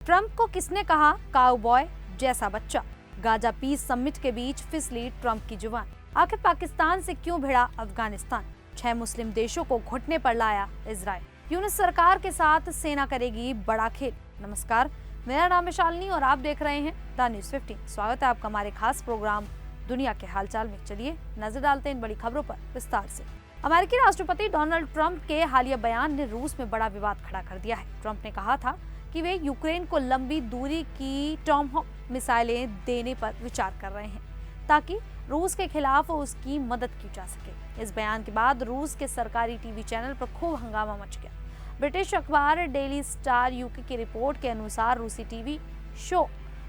Trump को किसने कहा काउबॉय जैसा बच्चा? गाजा पीस समिट के बीच फिसली ट्रंप की जुबान। आखिर पाकिस्तान से क्यों भिड़ा अफगानिस्तान? 6 मुस्लिम देशों को घुटने पर लाया इजराइल। यूनिस सरकार के साथ सेना करेगी बड़ा खेल। नमस्कार, मेरा नाम है शालिनी और आप देख रहे हैं द न्यूज़ 15। स्वागत है आपका हमारे खास प्रोग्राम दुनिया के हालचाल में। चलिए नजर डालते हैं इन बड़ी खबरों पर विस्तार से। अमेरिकी राष्ट्रपति डोनाल्ड ट्रंप के हालिया बयान ने रूस में बड़ा विवाद खड़ा कर दिया है। ट्रंप ने कहा था कि वे यूक्रेन को लंबी दूरी की टॉमहॉक मिसाइलें देने पर विचार कर रहे हैं ताकि रूस के खिलाफ उसकी मदद की जा सके। इस बयान के बाद रूस के सरकारी टीवी चैनल पर खूब हंगामा मच गया। ब्रिटिश अखबार डेली स्टार यूके की रिपोर्ट के अनुसार रूसी TV show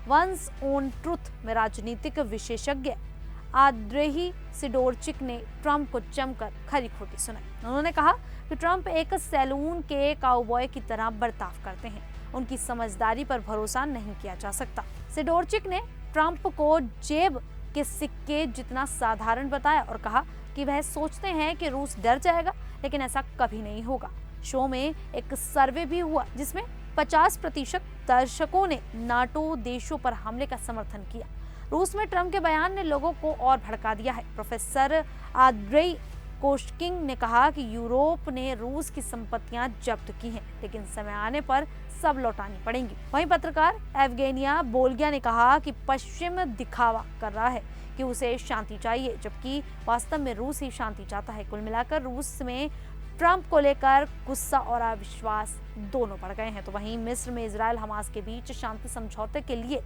once on truth में राजनीतिक विशेषज्ञ आद्रेही सिडोरचिक ने ट्रंप को जमकर खरी खोटी सुनाई। उन्होंने कहा कि ट्रंप एक सैलून के काउबॉय की तरह बर्ताव करते हैं, उनकी समझदारी पर भरोसा नहीं किया जा सकता। सिडोरचिक ने ट्रंप को जेब के सिक्के जितना साधारण बताया और कहा कि वह सोचते हैं कि रूस डर जाएगा, लेकिन ऐसा कभी नहीं होगा। शो में एक सर्वे भी हुआ जिसमें 50% दर्शकों ने नाटो देशों पर हमले का समर्थन किया। रूस में ट्रंप के बयान ने लोगों को और भड़का दिया है। प्रोफेसर आद्रेई कोश्किन ने कहा कि यूरोप ने रूस की संपत्तियां जब्त की हैं, लेकिन समय आने पर सब लौटानी पड़ेंगी। वहीं पत्रकार एवगेनिया बोल्गिया ने कहा कि पश्चिम दिखावा कर रहा है कि उसे शांति चाहिए, जबकि वास्तव में रूस ही शांति चाहता है। कुल मिलाकर रूस में ट्रंप को लेकर गुस्सा और अविश्वास दोनों बढ़ गए हैं। तो वहीं मिस्र में इजराइल हमास के बीच शांति समझौते के लिए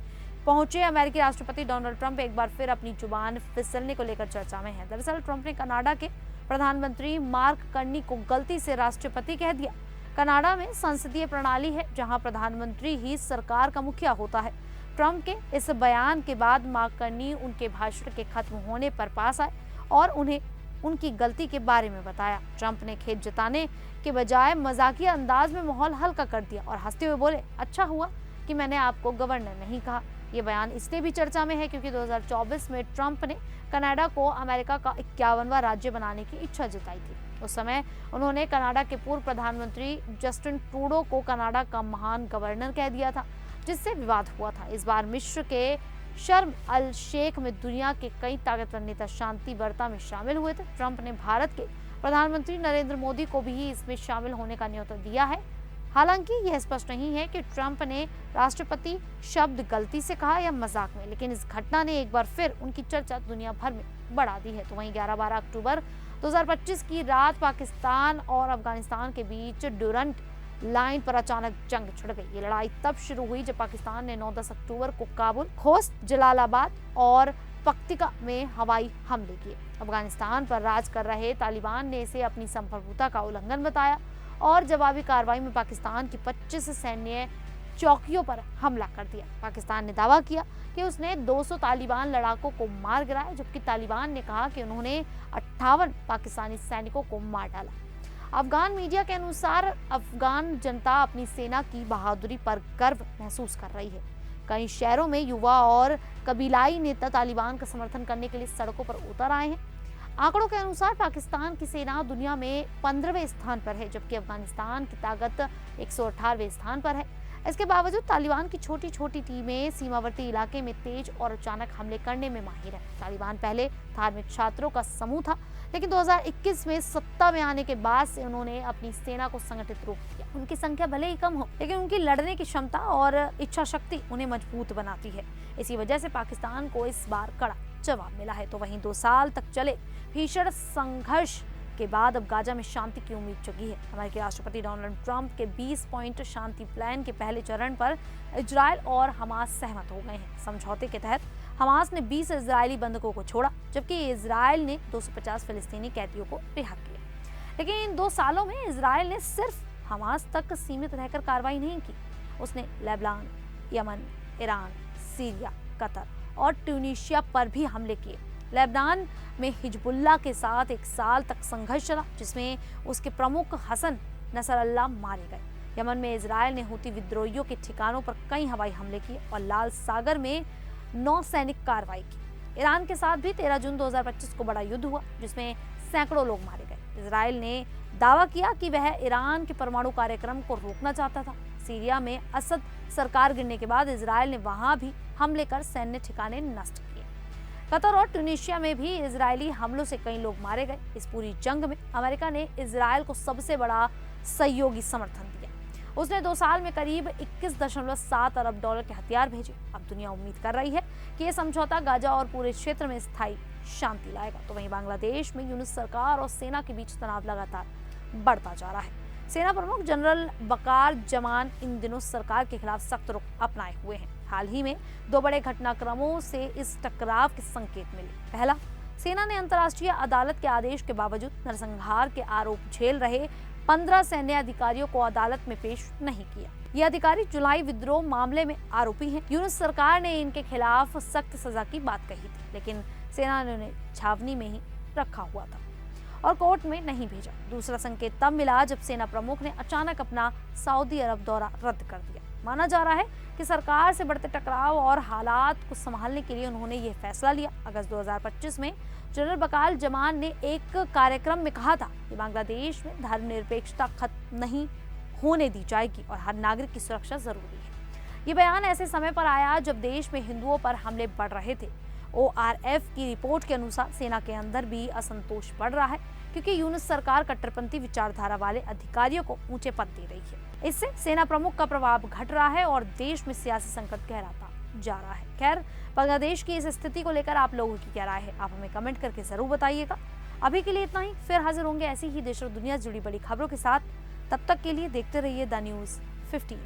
पहुंचे अमेरिकी राष्ट्रपति डोनाल्ड ट्रंप एक बार फिर अपनी जुबान फिसलने को लेकर चर्चा में है। दरअसल ट्रंप ने कनाडा के प्रधानमंत्री मार्क कार्नी को गलती से राष्ट्रपति कह दिया। कनाडा में संसदीय प्रणाली है जहां प्रधानमंत्री ही सरकार का मुखिया होता है। ट्रंप के इस बयान के बाद मार्क कार्नी उनके भाषण के खत्म होने पर पास आए और उन्हें उनकी गलती के बारे में बताया। ट्रंप ने खेद जताने के बजाय मजाकिया अंदाज में माहौल हल्का कर दिया और हंसते हुए बोले, अच्छा हुआ कि मैंने आपको गवर्नर नहीं कहा। ये बयान इसलिए भी चर्चा में है क्योंकि 2024 में ट्रंप ने कनाडा को अमेरिका का 51वां राज्य बनाने की इच्छा जताई थी। उस समय उन्होंने कनाडा के पूर्व प्रधानमंत्री जस्टिन ट्रूडो को कनाडा का महान गवर्नर कह दिया था, जिससे विवाद हुआ था। इस बार मिस्र के शर्म अल शेख में दुनिया के कई ताकतवर नेता शांति वार्ता में शामिल हुए थे। ट्रंप ने भारत के प्रधानमंत्री नरेंद्र मोदी को भी इसमें शामिल होने का न्योता दिया है। हालांकि यह स्पष्ट नहीं है कि ट्रंप ने राष्ट्रपति शब्द गलती से कहा या मजाक में, लेकिन इस घटना ने एक बार फिर उनकी चर्चा दुनिया भर में बढ़ा दी है। तो वहीं 11-12 अक्टूबर 2025 की रात पाकिस्तान और अफगानिस्तान के बीच ड्यूरंट लाइन पर अचानक जंग छिड़ गई। ये लड़ाई तब शुरू हुई जब पाकिस्तान ने 9-10 अक्टूबर को काबुल, खोस्त, जलालाबाद और पक्तिका में हवाई हमले किए। अफगानिस्तान पर राज कर रहे तालिबान ने इसे अपनी संप्रभुता का उल्लंघन बताया और जवाबी कार्रवाई में पाकिस्तान की 25 सैन्य चौकियों पर हमला कर दिया। पाकिस्तान ने दावा किया कि उसने 200 तालिबान लड़ाकों को मार गिराया, जबकि तालिबान ने कहा कि उन्होंने 58 पाकिस्तानी सैनिकों को मार डाला। अफगान मीडिया के अनुसार अफगान जनता अपनी सेना की बहादुरी पर गर्व महसूस कर रही है। कई शहरों में युवा और कबीलाई नेता तालिबान का समर्थन करने के लिए सड़कों पर उतर आए हैं। आंकड़ों के अनुसार पाकिस्तान की सेना दुनिया में 15वें स्थान पर है, जबकि अफगानिस्तान की ताकत 118वें स्थान पर है। इसके बावजूद तालिबान की छोटी छोटी टीमें सीमावर्ती इलाके में तेज और अचानक हमले करने में माहिर है। तालिबान पहले धार्मिक छात्रों का समूह था, लेकिन 2021 में सत्ता में आने के बाद से उन्होंने अपनी सेना को संगठित रूप दिया। उनकी संख्या भले ही कम हो, लेकिन उनकी लड़ने की क्षमता और इच्छा शक्ति उन्हें मजबूत बनाती है। इसी वजह से पाकिस्तान को इस बार कड़ा जवाब मिला है। तो वहीं 2 साल तक चले भीषण संघर्ष के बाद अब गाजा में शांति की उम्मीद जगी है। अमेरिकी राष्ट्रपति डोनाल्ड ट्रंप के 20 पॉइंट शांति प्लान के पहले चरण पर इजराइल और हमास सहमत हो गए हैं। समझौते के तहत हमास ने 20 इजरायली बंधकों को छोड़ा, जबकि इजराइल ने 250 फिलिस्तीनी कैदियों को रिहा किया। लेकिन इन 2 सालों में इजराइल ने सिर्फ हमास तक सीमित रहकर कार्रवाई नहीं की। उसने Lebanon, Yemen, Iran, Syria, Qatar और ट्यूनीशिया पर भी हमले किए। लेबनान में हिजबुल्लाह के साथ 1 साल तक संघर्ष चला, जिसमें उसके प्रमुख हसन नसरल्लाह मारे गए। यमन में इजराइल ने हूती विद्रोहियों के ठिकानों पर कई हवाई हमले किए और लाल सागर में नौसैनिक कार्रवाई की। ईरान के साथ भी 13 जून 2025 को बड़ा युद्ध हुआ, जिसमें सैकड़ों लोग मारे गए। इजराइल ने दावा किया कि वह ईरान के परमाणु कार्यक्रम को रोकना चाहता था। सीरिया में असद सरकार गिरने के बाद इजरायल ने वहां भी हमले कर सैन्य ठिकाने नष्ट किए। कतर और ट्यूनीशिया में भी इजरायली हमलों से कई लोग मारे गए। इस पूरी जंग में अमेरिका ने इजरायल को सबसे बड़ा सहयोगी समर्थन दिया। उसने 2 साल में करीब 21.7 अरब डॉलर के हथियार भेजे। अब दुनिया उम्मीद कर रही है कि यह समझौता गाजा और पूरे क्षेत्र में स्थायी शांति लाएगा। तो वहीं बांग्लादेश में यूनुस सरकार और सेना के बीच तनाव लगातार बढ़ता जा रहा है। सेना प्रमुख जनरल बकार जमान इन दिनों सरकार के खिलाफ सख्त रुख अपनाए हुए हैं। हाल ही में 2 बड़े घटनाक्रमों से इस टकराव के संकेत मिले। पहला, सेना ने अंतर्राष्ट्रीय अदालत के आदेश के बावजूद नरसंहार के आरोप झेल रहे 15 सैन्य अधिकारियों को अदालत में पेश नहीं किया। ये अधिकारी जुलाई विद्रोह मामले में आरोपी हैं। यूनुस सरकार ने इनके खिलाफ सख्त सजा की बात कही थी, लेकिन सेना ने उन्हें छावनी में ही रखा हुआ था और कोर्ट में नहीं भेजा। दूसरा संकेत तब मिला जब सेना प्रमुख ने अचानक अपना सऊदी अरब दौरा रद्द कर दिया। माना जा रहा है कि सरकार से बढ़ते टकराव और हालात को संभालने के लिए उन्होंने ये फैसला लिया। अगस्त 2025 में जनरल बकार जमान ने एक कार्यक्रम में कहा था कि बांग्लादेश में धर्मनिरपेक्षता खत्म नहीं होने दी जाएगी और हर नागरिक की सुरक्षा जरूरी है। ये बयान ऐसे समय पर आया जब देश में हिंदुओं पर हमले बढ़ रहे थे। ORF की रिपोर्ट के अनुसार सेना के अंदर भी असंतोष बढ़ रहा है, क्योंकि यूनुस सरकार कट्टरपंथी विचारधारा वाले अधिकारियों को ऊंचे पद दे रही है। इससे सेना प्रमुख का प्रभाव घट रहा है और देश में सियासी संकट गहराता जा रहा है। खैर, बांग्लादेश की इस स्थिति को लेकर आप लोगों की क्या राय है, आप हमें कमेंट करके जरूर बताइएगा। अभी के लिए इतना ही, फिर हाजिर होंगे ऐसी ही देश और दुनिया से जुड़ी बड़ी खबरों के साथ। तब तक के लिए देखते रहिए द न्यूज़ 15।